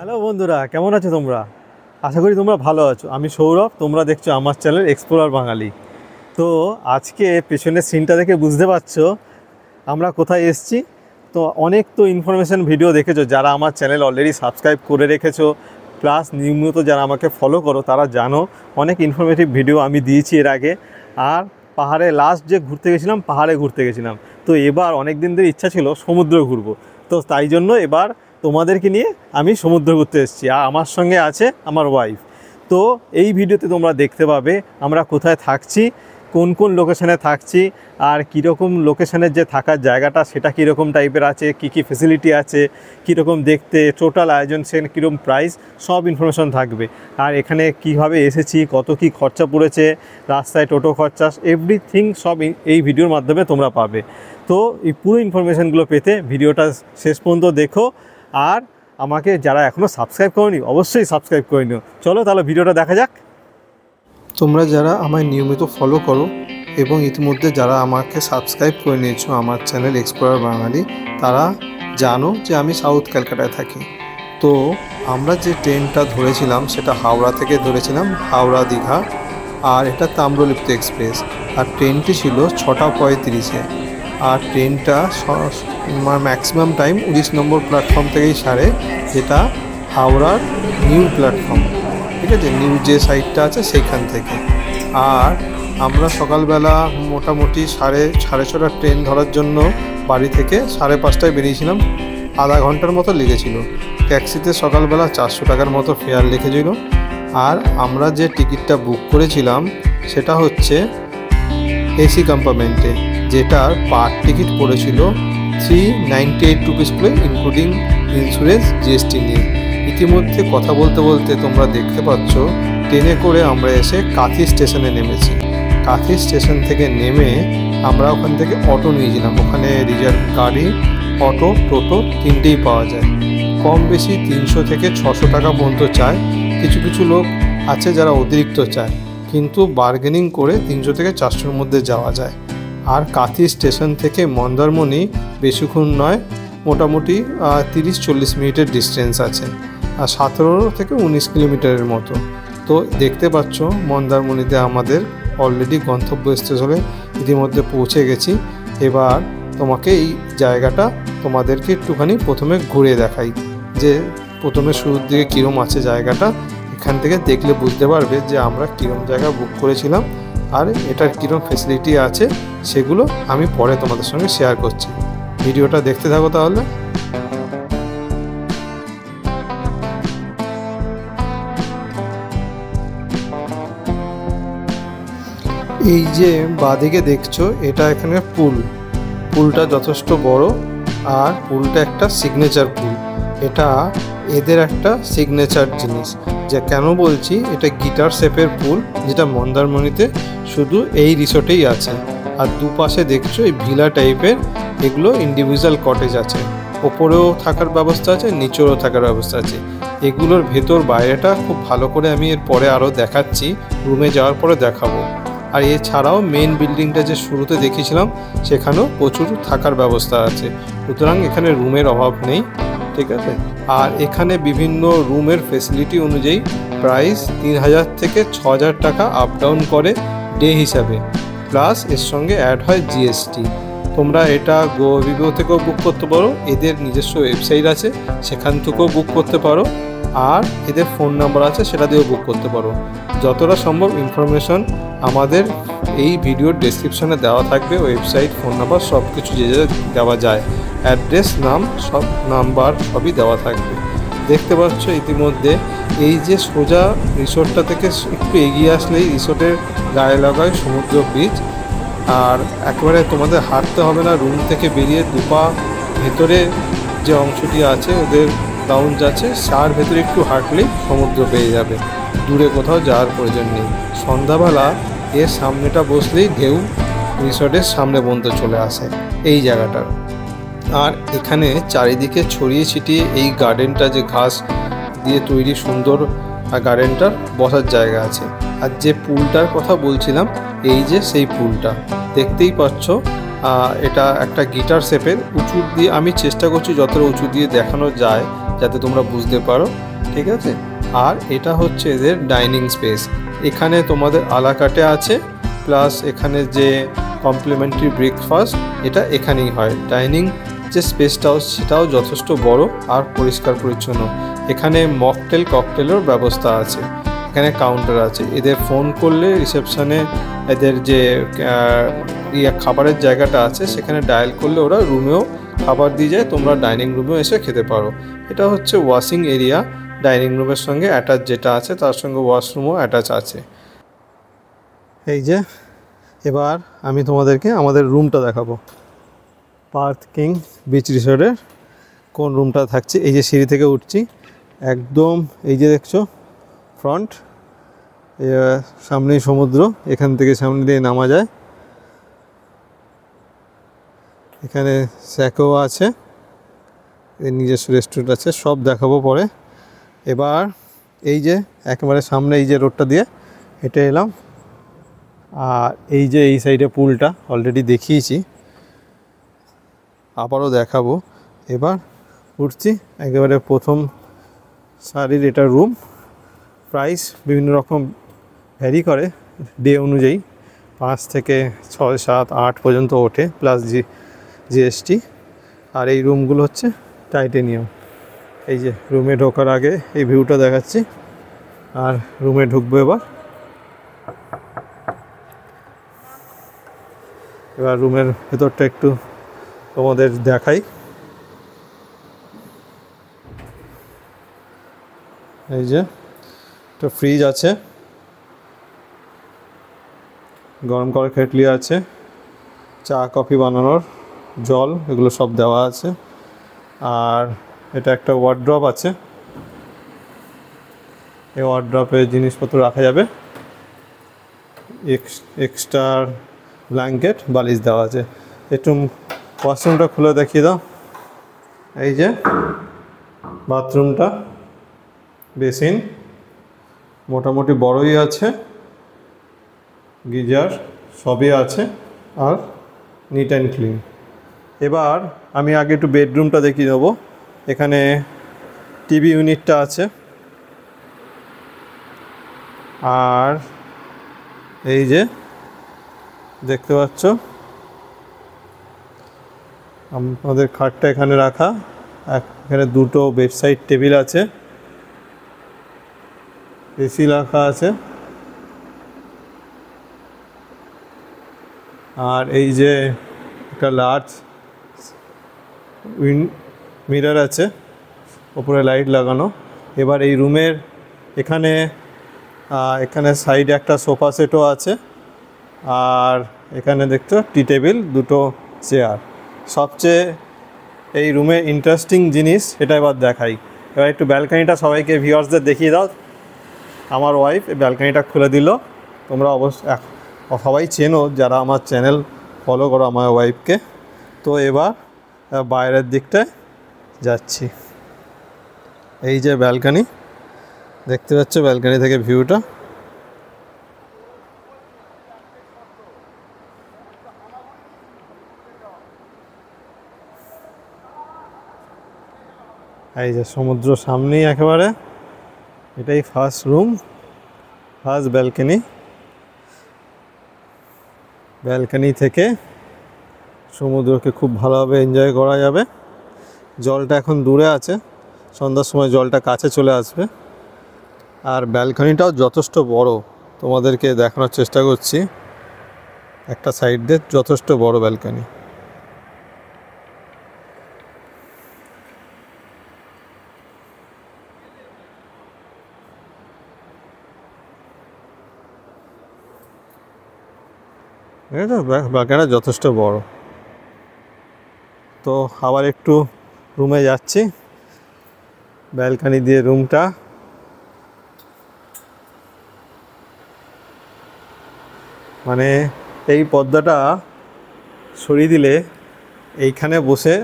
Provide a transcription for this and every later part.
Hello বন্ধুরা, কেমন আছো তোমরা? আশা করি তোমরা ভালো আছো। আমি সৌরভ, তোমরা দেখছো আমার চ্যানেল এক্সপ্লোরার বাঙালি। তো আজকে পেছনের সিনটা দেখে বুঝতে পারছো আমরা কোথায় এসেছি। তো অনেক তো ইনফরমেশান ভিডিও দেখেছো, যারা আমার চ্যানেল অলরেডি সাবস্ক্রাইব করে রেখেছো, প্লাস নিয়মিত যারা আমাকে ফলো করো তারা জানো অনেক ইনফরমেটিভ ভিডিও আমি দিয়েছি এর আগে। আর পাহাড়ে লাস্ট যে ঘুরতে গেছিলাম, পাহাড়ে ঘুরতে গেছিলাম। তো এবার অনেক দিন ধরে ইচ্ছা ছিল সমুদ্র ঘুরবো, তো তাই জন্য এবার তোমাদেরকে নিয়ে আমি সমুদ্র ঘুরতে এসেছি। আর আমার সঙ্গে আছে আমার ওয়াইফ। তো এই ভিডিওতে তোমরা দেখতে পাবে আমরা কোথায় থাকছি, কোন কোন লোকেশানে থাকছি, আর কীরকম লোকেশানের যে থাকার জায়গাটা সেটা কীরকম টাইপের আছে, কি কি ফেসিলিটি আছে, কীরকম দেখতে, টোটাল আয়োজন, সে কীরকম প্রাইস, সব ইনফরমেশন থাকবে। আর এখানে কিভাবে এসেছি, কত কি খরচা পড়েছে, রাস্তায় টোটো খরচা, এভরিথিং সব এই ভিডিওর মাধ্যমে তোমরা পাবে। তো এই পুরো ইনফরমেশানগুলো পেতে ভিডিওটা শেষ পর্যন্ত দেখো। আর আমাকে যারা এখনও সাবস্ক্রাইব করোনি অবশ্যই সাবস্ক্রাইব করে নিও। চলো তাহলে ভিডিওটা দেখা যাক। তোমরা যারা আমায় নিয়মিত ফলো করো এবং ইতিমধ্যে যারা আমাকে সাবস্ক্রাইব করে নিয়েছো আমার চ্যানেল এক্সপ্লোরার বাঙালি, তারা জানো যে আমি সাউথ ক্যালকাটায় থাকি। তো আমরা যে ট্রেনটা ধরেছিলাম সেটা হাওড়া থেকে ধরেছিলাম, হাওড়া দীঘা। আর এটা তাম্রলিপ্ত এক্সপ্রেস। আর ট্রেনটি ছিল 6:35-এ। আর ট্রেনটা ম্যাক্সিমাম টাইম 19 নম্বর প্ল্যাটফর্ম থেকেই ছাড়ে, যেটা হাওড়ার নিউ প্ল্যাটফর্ম, ঠিক আছে, নিউ যে সাইডটা আছে সেইখান থেকে। আর আমরা সকালবেলা মোটামুটি সাড়ে ছটার ট্রেন ধরার জন্য বাড়ি থেকে 5:30টায় বেরিয়েছিলাম। আধা ঘন্টার মতো লেগেছিল। ট্যাক্সিতে সকালবেলা 400 টাকার মতো ফেয়ার লিখেছিল। আর আমরা যে টিকিটটা বুক করেছিলাম সেটা হচ্ছে এসি কম্পার্টমেন্টে, যেটার পার টিকিট পড়েছিল 398 রুপিস করে, ইনক্লুডিং ইন্স্যুরেন্স, জিএসটি নিয়ে। ইতিমধ্যে কথা বলতে বলতে তোমরা দেখতে পাচ্ছ ট্রেনে করে আমরা এসে কাঁথি স্টেশনে নেমেছি। কাঁথি স্টেশন থেকে নেমে আমরা ওখান থেকে অটো নিয়েছিলাম। ওখানে রিজার্ভ গাড়ি, অটো, টোটো তিনটেই পাওয়া যায়। কম বেশি 300 থেকে 600 টাকা পর্যন্ত চায়। কিছু কিছু লোক আছে যারা অতিরিক্ত চায়, কিন্তু বার্গেনিং করে 300 থেকে 400-র মধ্যে যাওয়া যায়। আর কাঁথি স্টেশন থেকে মন্দারমণি বেশিক্ষণ নয়, মোটামুটি 30-40 মিনিটের ডিস্টেন্স আছে। আর 17 থেকে 19 কিলোমিটারের মতো। তো দেখতে পাচ্ছ মন্দারমণিতে আমাদের অলরেডি গন্তব্য স্টেশনে ইতিমধ্যে পৌঁছে গেছি। এবার তোমাকে এই জায়গাটা তোমাদেরকে একটুখানি প্রথমে ঘুরে দেখাই, যে প্রথমে শুরুর দিকে কীরম আছে জায়গাটা। এখান থেকে দেখলে বুঝতে পারবে যে আমরা কীরম জায়গা বুক করেছিলাম আর এটার কীরম ফেসিলিটি আছে, সেগুলো আমি পরে তোমাদের সঙ্গে শেয়ার করছি। ভিডিওটা দেখতে থাকো তাহলে। এই যে বাঁদিকে দেখছো, এটা এখানে পুলটা যথেষ্ট বড়। আর পুলটা একটা সিগনেচার পুল। এটা এদের একটা সিগনেচার জিনিস। যে কেন বলছি, এটা গিটার শেপের পুল, যেটা মন্দারমণিতে শুধু এই রিসোর্টেই আছে। আর দুপাশে দেখছো এই ভিলা টাইপের, এগুলো ইন্ডিভিজুয়াল কটেজ আছে। ওপরেও থাকার ব্যবস্থা আছে, নিচেও থাকার ব্যবস্থা আছে। এগুলোর ভেতর বাইরেটা খুব ভালো করে আমি এর পরে আরও দেখাচ্ছি, রুমে যাওয়ার পরে দেখাবো। আর এছাড়াও মেন বিল্ডিংটা যে শুরুতে দেখিয়েছিলাম সেখানেও প্রচুর থাকার ব্যবস্থা আছে, সুতরাং এখানে রুমের অভাব নেই, ঠিক আছে। আর এখানে বিভিন্ন রুমের ফেসিলিটি অনুযায়ী প্রাইস 3000 থেকে 6000 টাকা আপ ডাউন করে ডে হিসাবে, প্লাস এর সঙ্গে অ্যাড হয় জিএসটি। তোমরা এটা গোভিভো থেকেও বুক করতে পারো, এদের নিজস্ব ওয়েবসাইট আছে সেখান থেকেও বুক করতে পারো। আর এদের ফোন নাম্বার আছে, সেটা দিয়েও বুক করতে পারো। যতটা সম্ভব ইনফরমেশন আমাদের এই ভিডিওর ডেসক্রিপশনে দেওয়া থাকবে, ওয়েবসাইট, ফোন নাম্বার সব কিছু যে দেওয়া যায়, অ্যাড্রেস, নাম, সব নাম্বার সবই দেওয়া থাকবে। দেখতে পাচ্ছ ইতিমধ্যে এই যে সোজা রিসোর্টটা থেকে একটু এগিয়ে আসলেই রিসোর্টের গায়ে লাগায় সমুদ্র ব্রিজ। আর একেবারে তোমাদের হাঁটতে হবে না, রুম থেকে বেরিয়ে দুপা ভেতরে যে অংশটি আছে ওদের লাউঞ্জ আছে, তার ভেতরে একটু হাঁটলেই সমুদ্র পেয়ে যাবে, দূরে কোথাও যাওয়ার প্রয়োজন নেই। সন্ধ্যাবেলা এর সামনেটা বসলেই ঢেউ রিসর্টের সামনে পর্যন্ত চলে আসে এই জায়গাটার। আর এখানে চারিদিকে ছড়িয়ে ছিটিয়ে এই গার্ডেনটা, যে ঘাস দিয়ে তৈরি সুন্দর গার্ডেনটার বসার জায়গা আছে। আর যে পুলটার কথা বলছিলাম, এই যে সেই পুলটা দেখতেই পাচ্ছ, এটা একটা গিটার শেপের, উঁচু দিয়ে আমি চেষ্টা করছি যতটা উঁচু দিয়ে দেখানো যায় যাতে তোমরা বুঝতে পারো। ঠিক আছে। আর এটা হচ্ছে এদের ডাইনিং স্পেস। এখানে তোমাদের আলাকাটে আছে, প্লাস এখানে যে কমপ্লিমেন্টারি ব্রেকফাস্ট এটা এখানেই হয়। ডাইনিং যে স্পেসটাও সেটাও যথেষ্ট বড় আর পরিষ্কার পরিচ্ছন্ন। এখানে মকটেল ককটেলের ব্যবস্থা আছে, এখানে কাউন্টার আছে। এদের ফোন করলে রিসেপশনে এদের যে খাবারের জায়গাটা আছে সেখানে ডায়াল করলে ওরা রুমেও খাবার দিয়ে যায়, তোমরা ডাইনিং রুমেও এসে খেতে পারো। এটা হচ্ছে ওয়াশিং এরিয়া, ডাইনিং রুমের সঙ্গে অ্যাটাচ যেটা আছে তার সঙ্গে ওয়াশরুমও অ্যাটাচ আছে। এই যে এবার আমি তোমাদেরকে আমাদের রুমটা দেখাবো, পার্থ কিং বিচ রিসোর্টের কোন রুমটা থাকছে। এই যে সিঁড়ি থেকে উঠছি একদম, এই যে দেখছো ফ্রন্ট, সামনেই সমুদ্র, এখান থেকে সামনে দিয়ে নামা যায়। এখানে স্যাকো আছে, এর নিজস্ব রেস্টুরেন্ট আছে, সব দেখাবো পরে। এবার এই যে একেবারে সামনে এই যে রোডটা দিয়ে হেঁটে এলাম, আর এই যে এই সাইডে পুলটা অলরেডি দেখিয়েছি, আবারও দেখাবো। এবার উঠছি একেবারে প্রথম সারির, এটা রুম। প্রাইস বিভিন্ন রকম ভ্যারি করে ডে অনুযায়ী, 5 থেকে 6, 7, 8 পর্যন্ত ওঠে, প্লাস জিএসটি। আর এই রুমগুলো হচ্ছে টাইটেনিয়াম। এই যে রুমে ঢোকার আগে এই ভিউটা দেখাচ্ছি, আর রুমে ঢুকবো এবার রুমের ভেতরটা একটু তোমাদের দেখাই। এই যে একটা ফ্রিজ আছে, গরম করার কেটলি আছে, চা কফি বানানোর জল এগুলো সব দেওয়া আছে। আর এটা একটা ওয়ার্ড্রপ আছে, এই ওয়ার্ড্রপে জিনিসপত্র রাখা যাবে। এক্সট্রা ব্ল্যাঙ্কেট বালিশ দেওয়া আছে। একটু ওয়াশরুমটা খুলে দেখিয়ে দাও। এই যে বাথরুমটা, বেসিন মোটামুটি বড়ই আছে, গিজার সবই আছে, আর নিট অ্যান্ড ক্লিন। এবার আমি আগে একটু বেডরুমটা দেখিয়ে দেবো। এখানে টিভি ইউনিটটা আছে, আর এই যে দেখতে পাচ্ছ আমাদের খাটটা এখানে রাখা, এখানে দুটো বেডসাইড টেবিল আছে, এসি রাখা আছে, আর এই যে একটা লার্জ মিরর আছে, ওপরে লাইট লাগানো। এবার এই রুমের এখানে সাইডে একটা সোফা সেটও আছে, আর এখানে দেখছো টি টেবিল, দুটো চেয়ার। সবচেয়ে এই রুমের ইন্টারেস্টিং জিনিস এটা এবার দেখাই। এবার একটু ব্যালকানিটা সবাইকে ভিউয়ার্সদের দেখিয়ে দাও। আমার ওয়াইফ এই ব্যালকানিটা খুলে দিল। তোমরা সবাই চেনো যারা আমার চ্যানেল ফলো করো আমার ওয়াইফকে। তো এবার বাইরের দিকটায় যাচ্ছি। এই যে ব্যালকানি দেখতে পাচ্ছ, ব্যালকানি থেকে ভিউটা। এই যে সমুদ্র সামনেই একেবারে, এটাই first room, first balcony. Balcony থেকে সমুদ্রকে খুব ভালোভাবে এনজয় করা যাবে। জলটা এখন দূরে আছে, সন্ধ্যার সময় জলটা কাছে চলে আসবে। আর ব্যালকানিটাও যথেষ্ট বড়, তোমাদেরকে দেখানোর চেষ্টা করছি। একটা সাইড দিয়ে যথেষ্ট বড় ব্যালকানি। ঠিক আছে, ব্যালকানিটা যথেষ্ট বড়। তো আবার একটু রুমে যাচ্ছি, ব্যালকানি দিয়ে রুমটা। মানে এই পর্দাটা সরিয়ে দিলে এইখানে বসে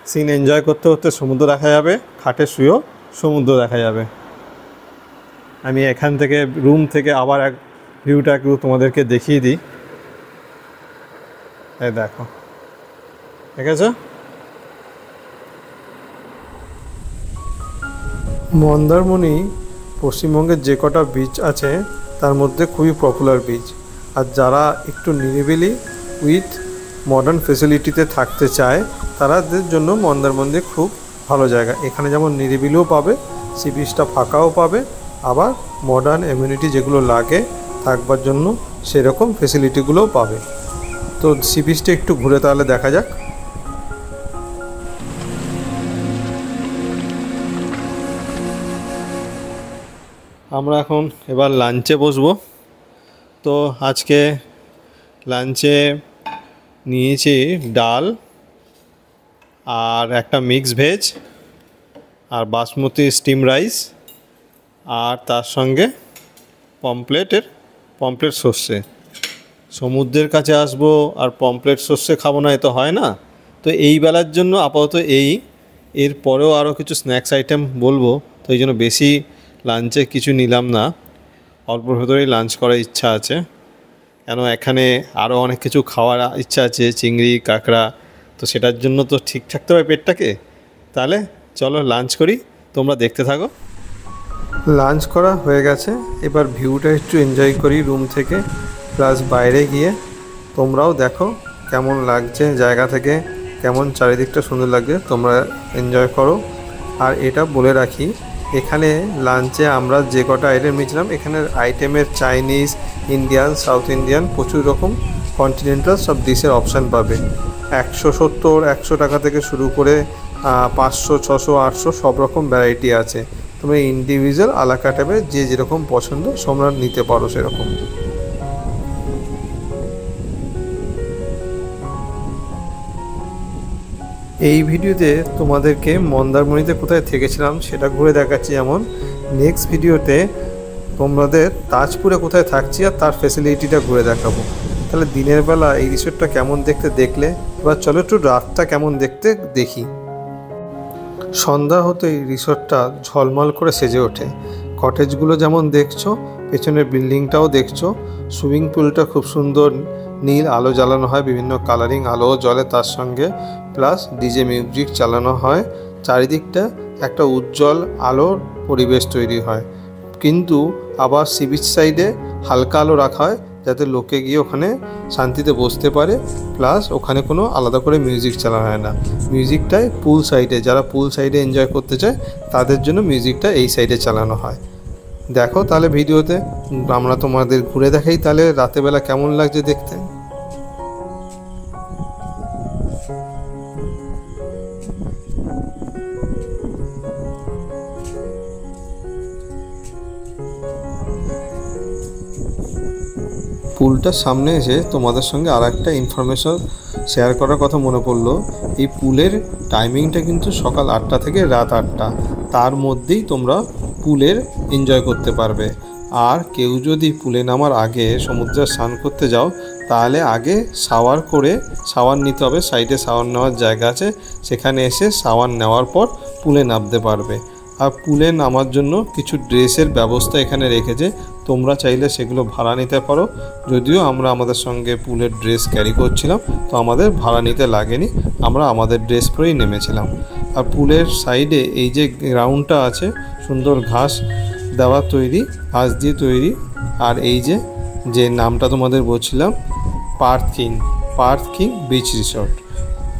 সিন এনজয় করতে করতে সমুদ্র দেখা যাবে, খাটে শুয়েও সমুদ্র দেখা যাবে। আমি এখান থেকে রুম থেকে আবার এক ভিউটা একটু তোমাদেরকে দেখিয়ে দিই। এই দেখো, ঠিক আছে। মন্দারমণি পশ্চিমবঙ্গের যে কটা বিচ আছে তার মধ্যে খুবই পপুলার বিচ। আর যারা একটু নিরিবিলি উইথ মডার্ন ফেসিলিটিতে থাকতে চায় তাদের জন্য মন্দারমণি খুব ভালো জায়গা। এখানে যেমন নিরিবিলিও পাবে, সি বিচটা ফাঁকাও পাবে, আবার মডার্ন এমিউনিটি যেগুলো লাগে থাকবার জন্য সেরকম ফেসিলিটিগুলোও পাবে। তো সি বিচটা একটু ঘুরে তাহলে দেখা যাক। আমরা এখন এবার লাঞ্চে বসবো। তো আজকে লাঞ্চে নিয়েছি ডাল আর একটা মিক্স ভেজ আর বাসমতি স্টিম রাইস, আর তার সঙ্গে পমপ্লেট সর্ষে। সমুদ্রের কাছে আসবো আর পমপ্লেট সর্ষে খাবো না, এ তো হয় না। তো এই বেলার জন্য আপাতত এর পরেও আরও কিছু স্ন্যাক্স আইটেম বলবো, তো এই জন্য বেশি লাঞ্চে কিছু নিলাম না, অল্প ভেতরেই লাঞ্চ করার ইচ্ছা আছে। কেন এখানে আরও অনেক কিছু খাওয়ার ইচ্ছা আছে, চিংড়ি কাঁকড়া, তো সেটার জন্য তো ঠিক থাকতে হবে পেটটাকে। তাহলে চলো লাঞ্চ করি, তোমরা দেখতে থাকো। লাঞ্চ করা হয়ে গেছে, এবার ভিউটা একটু এনজয় করি রুম থেকে, প্লাস বাইরে গিয়ে তোমরাও দেখো কেমন লাগছে জায়গা থেকে, কেমন চারিদিকটা সুন্দর লাগছে, তোমরা এনজয় করো। আর এটা বলে রাখি, এখানে লাঞ্চে আমরা যে কটা আইটেম নিয়েছিলাম, এখানের আইটেমের চাইনিজ, ইন্ডিয়ান, সাউথ ইন্ডিয়ান প্রচুর রকম কন্টিনেন্টাল সব ডিশের অপশান পাবে। 170-100 টাকা থেকে শুরু করে 500, 600, 800 সব রকম ভ্যারাইটি আছে। তোমরা ইন্ডিভিজুয়াল আলাকা টাইপের যে যেরকম পছন্দ তোমরা নিতে পারো সেরকম। এই ভিডিওতে তোমাদেরকে মন্দারমণিতে কোথায় থেকেছিলাম সেটা ঘুরে দেখাচ্ছি, যেমন নেক্সট ভিডিওতে তোমাদের তাজপুরে কোথায় থাকছি আর তার ফ্যাসিলিটিটা ঘুরে দেখাবো। তাহলে দিনের বেলা এই রিসোর্টটা কেমন দেখতে দেখলে, এবার চলো একটু রাতটা কেমন দেখতে দেখি। সন্ধ্যা হতেই রিসোর্টটা ঝলমল করে সেজে ওঠে। কটেজগুলো যেমন দেখছো, পেছনের বিল্ডিংটাও দেখছো, সুইমিং পুলটা খুব সুন্দর নীল আলো জ্বালানো হয়, বিভিন্ন কালারিং আলোও জ্বলে তার সঙ্গে, প্লাস ডিজে মিউজিক চালানো হয়। চারিদিকটা একটা উজ্জ্বল আলোর পরিবেশ তৈরি হয়, কিন্তু আবার সি বিচ সাইডে হালকা আলো রাখা হয় যাতে লোকে গিয়ে ওখানে শান্তিতে বসতে পারে, প্লাস ওখানে কোনো আলাদা করে মিউজিক চালানো হয় না। মিউজিকটাই পুল সাইডে, যারা পুল সাইডে এনজয় করতে চায় তাদের জন্য মিউজিকটা এই সাইডে চালানো হয়। দেখো তাহলে ভিডিওতে, আমরা তোমাদের ঘুরে দেখাই তাহলে রাতেরবেলা কেমন লাগছে দেখতে। পুলটার সামনে এসে তোমাদের সঙ্গে আর একটা ইনফরমেশন শেয়ার করার কথা মনে পড়লো। এই পুলের টাইমিংটা কিন্তু সকাল 8টা থেকে রাত 8টা, তার মধ্যেই তোমরা পুলের এনজয় করতে পারবে। আর কেউ যদি পুলে নামার আগে সমুদ্রে স্নান করতে যাও তাহলে আগে শাওয়ার নিতে হবে। সাইডে শাওয়ার নেওয়ার জায়গা আছে, সেখানে এসে শাওয়ার নেওয়ার পর পুলে নামতে পারবে। আর পুলে নামার জন্য কিছু ড্রেসের ব্যবস্থা এখানে রেখেছে, তোমরা চাইলে সেগুলো ভাড়া নিতে পারো। যদিও আমরা আমাদের সঙ্গে পুলের ড্রেস ক্যারি করছিলাম, তো আমাদের ভাড়া নিতে লাগেনি, আমরা আমাদের ড্রেস পরেই নেমেছিলাম। আর পুলের সাইডে এই যে গ্রাউন্ডটা আছে, সুন্দর ঘাস দেওয়া তৈরি, ঘাস দিয়ে তৈরি। আর এই যে নামটা তোমাদের বলছিলাম, পার্থ কিং বিচ রিসর্ট,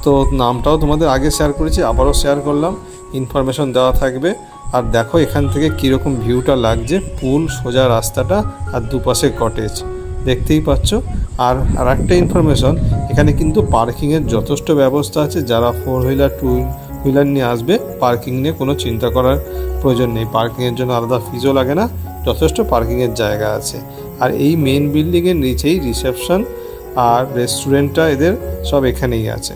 তো নামটাও তোমাদের আগে শেয়ার করেছি, আবারও শেয়ার করলাম, ইনফরমেশন দেওয়া থাকবে। আর দেখো এখান থেকে কীরকম ভিউটা লাগছে, পুল, সোজা রাস্তাটা, আর দুপাশে কটেজ দেখতেই পাচ্ছ। আর একটা ইনফরমেশন, এখানে কিন্তু পার্কিংয়ের যথেষ্ট ব্যবস্থা আছে। যারা 4 হুইলার 2 হুইলার নিয়ে আসবে, পার্কিং নিয়ে কোনো চিন্তা করার প্রয়োজন নেই, পার্কিংয়ের জন্য আলাদা ফিজও লাগে না, যথেষ্ট পার্কিংয়ের জায়গা আছে। আর এই মেন বিল্ডিংয়ের নিচেই রিসেপশন আর রেস্টুরেন্টটা এদের সব এখানেই আছে।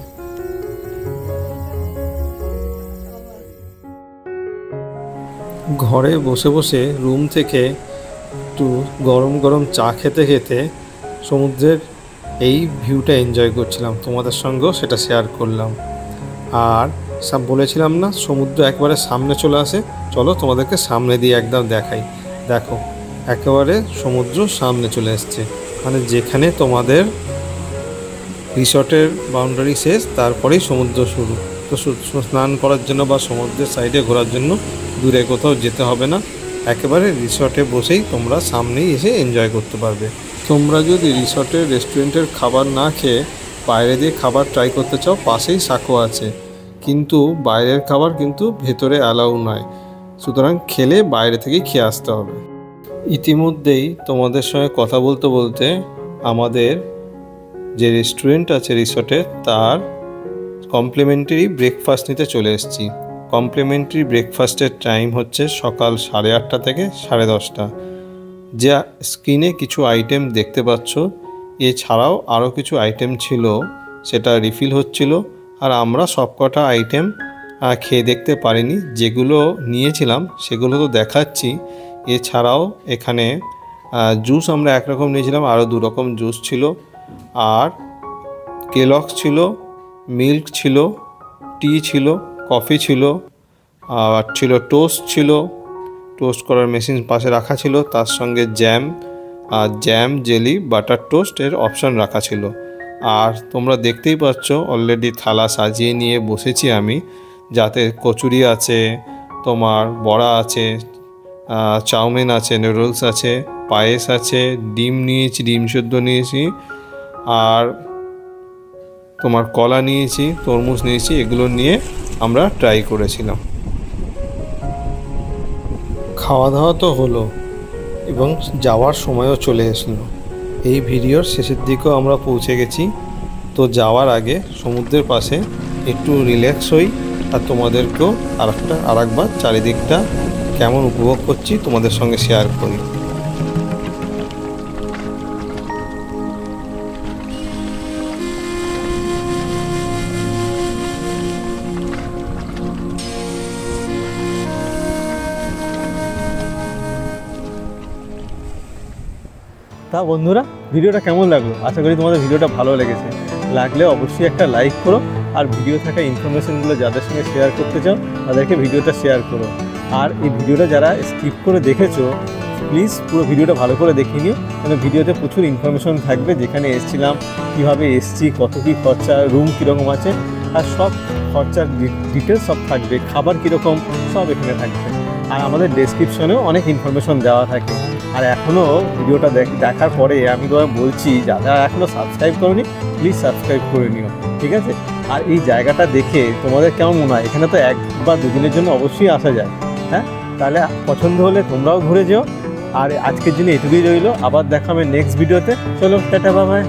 ঘরে বসে বসে রুম থেকে একটু গরম গরম চা খেতে খেতে সমুদ্রের এই ভিউটা এনজয় করছিলাম, তোমাদের সঙ্গেও সেটা শেয়ার করলাম। আর বলেছিলাম না সমুদ্র একবারে সামনে চলে আসে, চলো তোমাদেরকে সামনে দিয়ে একদম দেখাই। দেখো একেবারে সমুদ্র সামনে চলে এসছে, মানে যেখানে তোমাদের রিসর্টের বাউন্ডারি শেষ তারপরেই সমুদ্র শুরু। তো স্নান করার জন্য বা সমুদ্রের সাইডে ঘোরার জন্য দূরে কোথাও যেতে হবে না, একেবারে রিসর্টে বসেই তোমরা সামনেই এসে এনজয় করতে পারবে। তোমরা যদি রিসর্টের রেস্টুরেন্টের খাবার না খেয়ে বাইরে দিয়ে খাবার ট্রাই করতে চাও, পাশেই সাঁকো আছে, কিন্তু বাইরের খাবার কিন্তু ভেতরে অ্যালাউ নয়, সুতরাং খেলে বাইরে থেকেই খেয়ে আসতে হবে। ইতিমধ্যেই তোমাদের সঙ্গে কথা বলতে বলতে আমাদের যে রেস্টুরেন্ট আছে রিসর্টে তার কমপ্লিমেন্টারি ব্রেকফাস্ট নিতে চলে এসেছি। কমপ্লিমেন্টারি ব্রেকফাস্টের টাইম হচ্ছে সকাল 8:30 থেকে 10:30। যা স্ক্রিনে কিছু আইটেম দেখতে পাচ্ছ, এছাড়াও আরও কিছু আইটেম ছিল, সেটা রিফিল হচ্ছিল। আর আমরা সবকটা আইটেম খেয়ে দেখতে পারিনি, যেগুলো নিয়েছিলাম সেগুলো তো দেখাচ্ছি। এছাড়াও এখানে জুস আমরা একরকম নিয়েছিলাম, আরও 2 রকম জুস ছিল, আর কেলগস ছিল, মিল্ক ছিল, টি ছিল, কফি ছিল, আর ছিল টোস্ট ছিল, টোস্ট করার মেশিন পাশে রাখা ছিল, তার সঙ্গে জ্যাম, আর জ্যাম, জেলি, বাটার টোস্ট এর অপশান রাখা ছিল। আর তোমরা দেখতেই পাচ্ছ অলরেডি থালা সাজিয়ে নিয়ে বসেছি আমি, যাতে কচুরি আছে, তোমার বড়া আছে, চাউমিন আছে, নুডলস আছে, পায়েস আছে, ডিম নিয়েছি, ডিম সেদ্ধ নিয়েছি, আর তোমার কলা নিয়েছি, তরমুজ নিয়েছি, এগুলো নিয়ে আমরা ট্রাই করেছিলাম। খাওয়া দাওয়া তো হলো এবং যাওয়ার সময়ও চলে এসলো। এই ভিডিওর শেষের দিকেও আমরা পৌঁছে গেছি। তো যাওয়ার আগে সমুদ্রের পাশে একটু রিল্যাক্স হই, আর তোমাদেরকেও আরেকবার চারিদিকটা কেমন উপভোগ করছি তোমাদের সঙ্গে শেয়ার করি। তা বন্ধুরা, ভিডিওটা কেমন লাগলো? আশা করি তোমাদের ভিডিওটা ভালো লেগেছে। লাগলে অবশ্যই একটা লাইক করো, আর ভিডিও থাকা ইনফরমেশনগুলো যাদের সঙ্গে শেয়ার করতে চাও তাদেরকে ভিডিওটা শেয়ার করো। আর এই ভিডিওটা যারা স্কিপ করে দেখেছো, প্লিজ পুরো ভিডিওটা ভালো করে দেখে নিও, কারণ ভিডিওতে প্রচুর ইনফরমেশন থাকবে, যেখানে এসেছিলাম, কীভাবে এসছি, কত কী খরচা, রুম কীরকম আছে, আর সব খরচার ডিটেলস সব থাকবে, খাবার কীরকম সব এখানে থাকবে। আর আমাদের ডেসক্রিপশনেও অনেক ইনফরমেশন দেওয়া থাকে। আর এখনও ভিডিওটা দেখার পরে আমি তোমায় বলছি, যারা এখনও সাবস্ক্রাইব করোনি প্লিজ সাবস্ক্রাইব করে নিও, ঠিক আছে? আর এই জায়গাটা দেখে তোমাদের কেমন মনে হয়? এখানে তো 1 বা 2 দিনের জন্য অবশ্যই আসা যায়, হ্যাঁ? তাহলে পছন্দ হলে তোমরাও ঘুরে যেও। আর আজকের জন্য এটুকুই রইলো, আবার দেখা হবে নেক্সট ভিডিওতে। চলো, টাটা, বাই বাই।